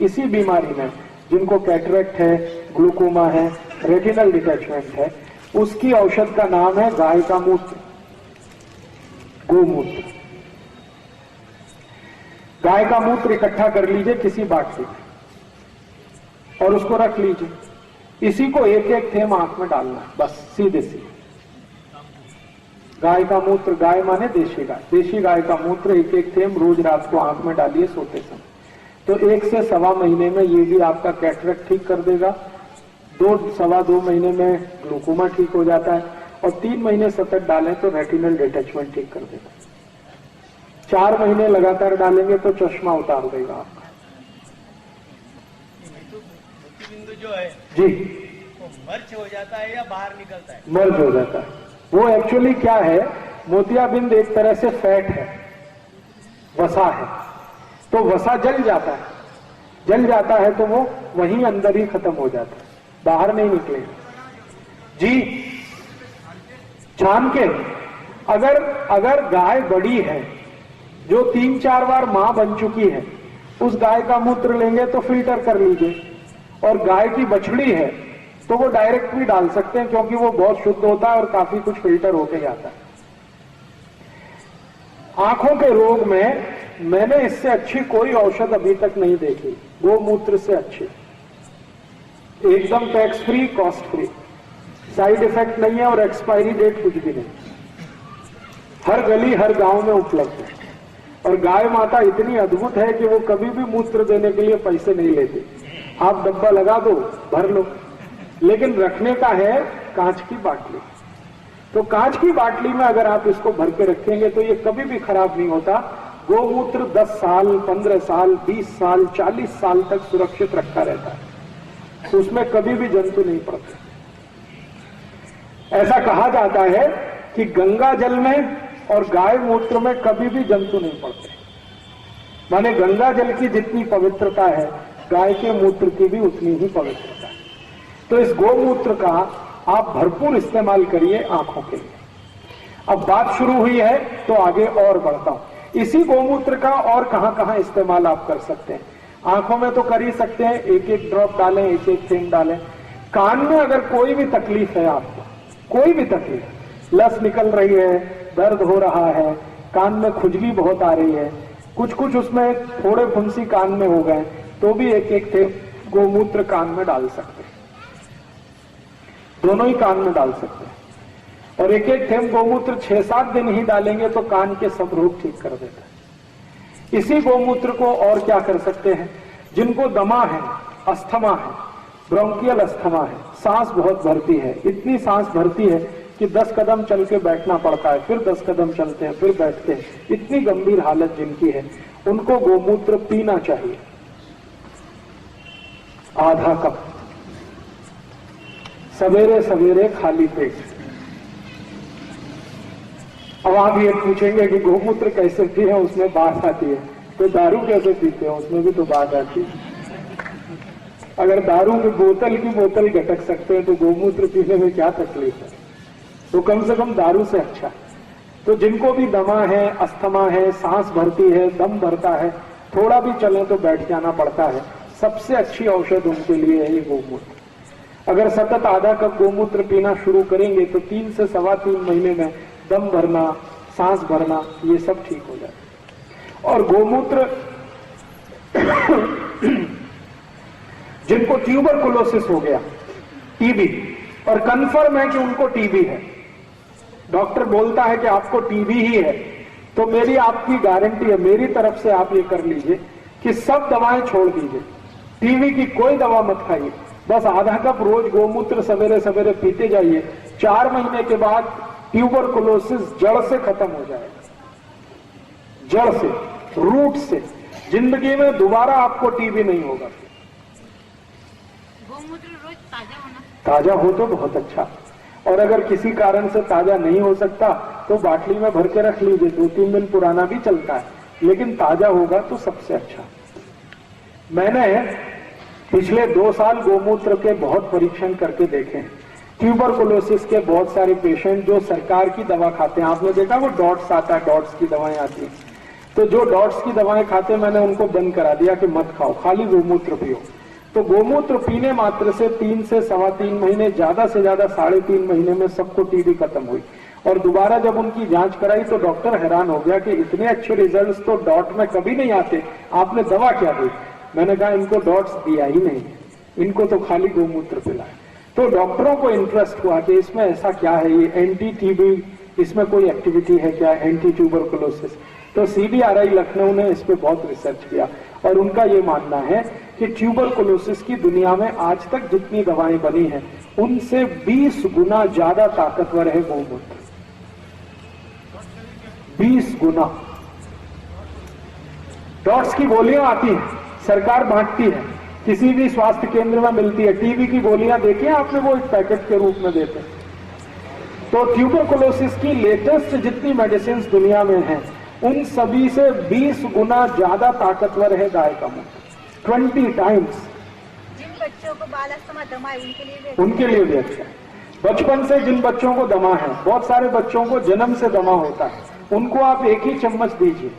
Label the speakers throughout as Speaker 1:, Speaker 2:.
Speaker 1: इसी बीमारी में जिनको कैटरेक्ट है, ग्लूकोमा है, रेटिनल डिटैचमेंट है, उसकी औषध का नाम है गाय का मूत्र, गोमूत्र। गाय का मूत्र इकट्ठा कर लीजिए किसी बाटली में और उसको रख लीजिए। इसी को एक एक थेम आंख में डालना है, बस सीधे सीधे। गाय का मूत्र, गाय माने देशी गाय, देशी गाय का मूत्र एक एक थेम रोज रात को आंख में डालिए सोते समय। तो 1 से सवा महीने में ये भी आपका कैटरेक्ट ठीक कर देगा, 2 सवा 2 महीने में ग्लूकोमा ठीक हो जाता है, और 3 महीने सतत डालें तो रेटिनल डिटैचमेंट ठीक कर देगा। 4 महीने लगातार डालेंगे तो चश्मा उतार देगा आपका।
Speaker 2: मोतीबिंदु जो है
Speaker 1: जी,
Speaker 2: वो मर्च हो जाता है या बाहर निकलता है?
Speaker 1: मर्ज हो जाता है। वो एक्चुअली क्या है, मोतियाबिंद एक तरह से फैट है, वसा है, तो वसा जल जाता है, जल जाता है तो वो वहीं अंदर ही खत्म हो जाता है, बाहर नहीं निकलेगा। जी, छान के अगर गाय बड़ी है जो 3-4 बार मां बन चुकी है, उस गाय का मूत्र लेंगे तो फिल्टर कर लीजिए, और गाय की बछड़ी है तो वो डायरेक्ट भी डाल सकते हैं, क्योंकि वो बहुत शुद्ध होता है और काफी कुछ फिल्टर होके जाता है। आंखों के रोग में मैंने इससे अच्छी कोई औषध अभी तक नहीं देखी, गोमूत्र से अच्छी, एकदम tax free, cost free, side effect नहीं है और एक्सपायरी डेट कुछ भी नहीं, हर गली हर गांव में उपलब्ध है। और गाय माता इतनी अद्भुत है कि वो कभी भी मूत्र देने के लिए पैसे नहीं लेती, आप डब्बा लगा दो, भर लो, लेकिन रखने का है कांच की बाटली। तो कांच की बाटली में अगर आप इसको भर के रखेंगे तो ये कभी भी खराब नहीं होता। गोमूत्र 10 साल, 15 साल, 20 साल, 40 साल तक सुरक्षित रखा रहता है, तो उसमें कभी भी जंतु नहीं पड़ते। ऐसा कहा जाता है कि गंगा जल में और गाय मूत्र में कभी भी जंतु नहीं पड़ते, माने गंगा जल की जितनी पवित्रता है, गाय के मूत्र की भी उतनी ही पवित्रता है। तो इस गोमूत्र का आप भरपूर इस्तेमाल करिए आंखों के लिए। अब बात शुरू हुई है तो आगे और बढ़ता हूं। इसी गोमूत्र का और कहां कहां इस्तेमाल आप कर सकते हैं? आंखों में तो कर ही सकते हैं, एक एक ड्रॉप डालें, एक एक थेंब डालें। कान में अगर कोई भी तकलीफ है आपको, कोई भी तकलीफ, लस निकल रही है, दर्द हो रहा है, कान में खुजली बहुत आ रही है, कुछ कुछ उसमें थोड़े फुंसी कान में हो गए, तो भी एक एक थेंब गोमूत्र कान में डाल सकते हैं, दोनों ही कान में डाल सकते हैं। और एक एक थेंब गोमूत्र 6-7 दिन ही डालेंगे तो कान के सब रोग ठीक कर देता है। इसी गोमूत्र को और क्या कर सकते हैं? जिनको दमा है, अस्थमा है, ब्रोंकियल अस्थमा है, सांस बहुत भरती है, इतनी सांस भरती है कि 10 कदम चल के बैठना पड़ता है, फिर 10 कदम चलते हैं, फिर बैठते हैं, इतनी गंभीर हालत जिनकी है, उनको गोमूत्र पीना चाहिए, आधा कप सवेरे सवेरे खाली पेट। अब आप ये पूछेंगे कि गोमूत्र कैसे पिए, उसमें बात आती है, तो दारू कैसे पीते हैं, उसमें भी तो बात आती है। अगर दारू की बोतल गटक सकते हैं तो गोमूत्र पीने में क्या तकलीफ है? तो कम से कम दारू से अच्छा। तो जिनको भी दमा है, अस्थमा है, सांस भरती है, दम भरता है, थोड़ा भी चले तो बैठ जाना पड़ता है, सबसे अच्छी औषध उनके लिए है ये गोमूत्र। अगर सतत आधा कप गोमूत्र पीना शुरू करेंगे तो 3 से सवा 3 महीने में दम भरना, सांस भरना, ये सब ठीक हो जाता है। और गोमूत्र जिनको ट्यूबरकुलोसिस हो गया, टीबी, और कंफर्म है कि उनको टीबी है, डॉक्टर बोलता है कि आपको टीबी ही है, तो मेरी आपकी गारंटी है, मेरी तरफ से आप ये कर लीजिए कि सब दवाएं छोड़ दीजिए, टीबी की कोई दवा मत खाइए, बस आधा कप रोज गोमूत्र सवेरे सवेरे पीते जाइए। 4 महीने के बाद ट्यूबरकुलोसिस जड़ से खत्म हो जाएगा, जड़ से, रूट से। जिंदगी में दोबारा आपको टीबी नहीं होगा।
Speaker 3: गोमूत्र रोज ताजा होना,
Speaker 1: ताजा हो तो बहुत अच्छा, और अगर किसी कारण से ताजा नहीं हो सकता तो बाटली में भर के रख लीजिए, 2-3 दिन पुराना भी चलता है, लेकिन ताजा होगा तो सबसे अच्छा। मैंने पिछले 2 साल गोमूत्र के बहुत परीक्षण करके देखे हैं। ट्यूबरकुलोसिस के बहुत सारे पेशेंट जो सरकार की दवा खाते हैं, आपने देखा वो डॉट्स आता है, डॉट्स की दवाएं आती हैं, तो जो डॉट्स की दवाएं खाते मैंने उनको बंद करा दिया कि मत खाओ, खाली गोमूत्र पियो। तो गोमूत्र पीने मात्र से 3 से 3.25 महीने, ज्यादा से ज्यादा 3.5 महीने में सबको टीबी खत्म हुई। और दोबारा जब उनकी जांच कराई तो डॉक्टर हैरान हो गया कि इतने अच्छे रिजल्ट्स तो डॉट में कभी नहीं आते, आपने दवा क्या दी? मैंने कहा इनको डॉट्स दिया ही नहीं, इनको तो खाली गोमूत्र पिलाया। तो डॉक्टरों को इंटरेस्ट हुआ कि इसमें ऐसा क्या है, ये एंटी टीबी, इसमें कोई एक्टिविटी है क्या, एंटी ट्यूबरकुलोसिस। तो CBRI लखनऊ ने इस पे बहुत रिसर्च किया और उनका ये मानना है कि ट्यूबरकुलोसिस की दुनिया में आज तक जितनी दवाएं बनी हैं उनसे 20 गुना ज्यादा ताकतवर है गोमूत्र, 20 गुना। डॉट्स की गोलियां आती हैं, सरकार बांटती है, किसी भी स्वास्थ्य केंद्र में मिलती है। टीबी की गोलियां देखिए आपने, वो एक पैकेट के रूप में देते हैं। तो ट्यूबरकुलोसिस की लेटेस्ट जितनी मेडिसिन दुनिया में हैं उन सभी से 20 गुना ज्यादा ताकतवर है गाय का मूत्र, 20 टाइम्स।
Speaker 3: जिन बच्चों को बाल अस्थमा दमा है
Speaker 1: उनके लिए भी अच्छा है। बचपन से जिन बच्चों को दमा है, बहुत सारे बच्चों को जन्म से दमा होता है, उनको आप 1 ही चम्मच दीजिए।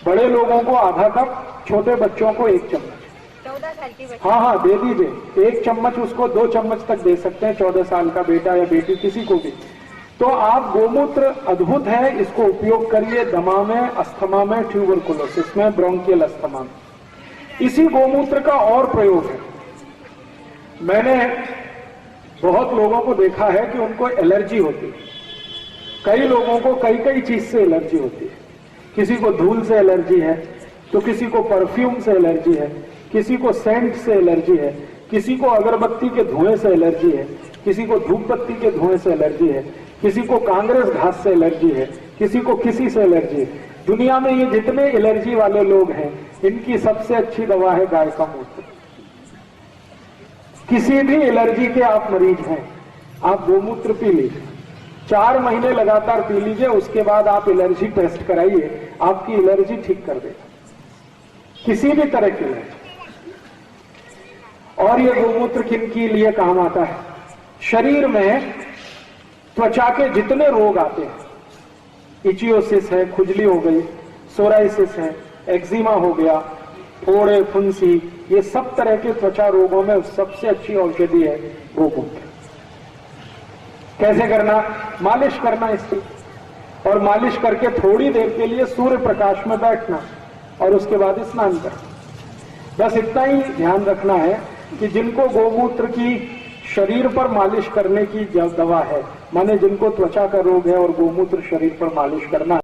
Speaker 1: बड़े लोगों को आधा कप, छोटे बच्चों को 1 चम्मच।
Speaker 3: 14 साल के बच्चे,
Speaker 1: हाँ दे दीजिए 1 चम्मच, उसको 2 चम्मच तक दे सकते हैं, 14 साल का बेटा या बेटी किसी को भी। तो आप गोमूत्र अद्भुत है, इसको उपयोग करिए दमा में, अस्थमा में, ट्यूबरकुलोसिस में, ब्रोंकियल अस्थमा में। इसी गोमूत्र का और प्रयोग है। मैंने बहुत लोगों को देखा है कि उनको एलर्जी होती है, कई लोगों को कई चीज से एलर्जी होती है। किसी को धूल से एलर्जी है, तो किसी को परफ्यूम से एलर्जी है, किसी को सेंट से एलर्जी है, किसी को अगरबत्ती के धुएं से एलर्जी है, किसी को धूप बत्ती के धुएं से एलर्जी है, किसी को कांग्रेस घास से एलर्जी है, किसी को किसी से एलर्जी है। दुनिया में ये जितने एलर्जी वाले लोग हैं इनकी सबसे अच्छी दवा है गाय का मूत्र। किसी भी एलर्जी के आप मरीज हैं, आप गोमूत्र पी लीजिए, 4 महीने लगातार पी लीजिए, उसके बाद आप एलर्जी टेस्ट कराइए, आपकी एलर्जी ठीक कर देगा, किसी भी तरह की एलर्जी। और ये गोमूत्र किन के लिए काम आता है? शरीर में त्वचा के जितने रोग आते हैं, इचियोसिस है, खुजली हो गई, सोराइसिस है, एक्जिमा हो गया, फोड़े, फुंसी, ये सब तरह के त्वचा रोगों में सबसे अच्छी औषधि है गोमूत्र। कैसे करना? मालिश करना इसकी, और मालिश करके थोड़ी देर के लिए सूर्य प्रकाश में बैठना और उसके बाद स्नान करना। बस इतना ही ध्यान रखना है कि जिनको गोमूत्र की शरीर पर मालिश करने की दवा है, माने जिनको त्वचा का रोग है और गोमूत्र शरीर पर मालिश करना है,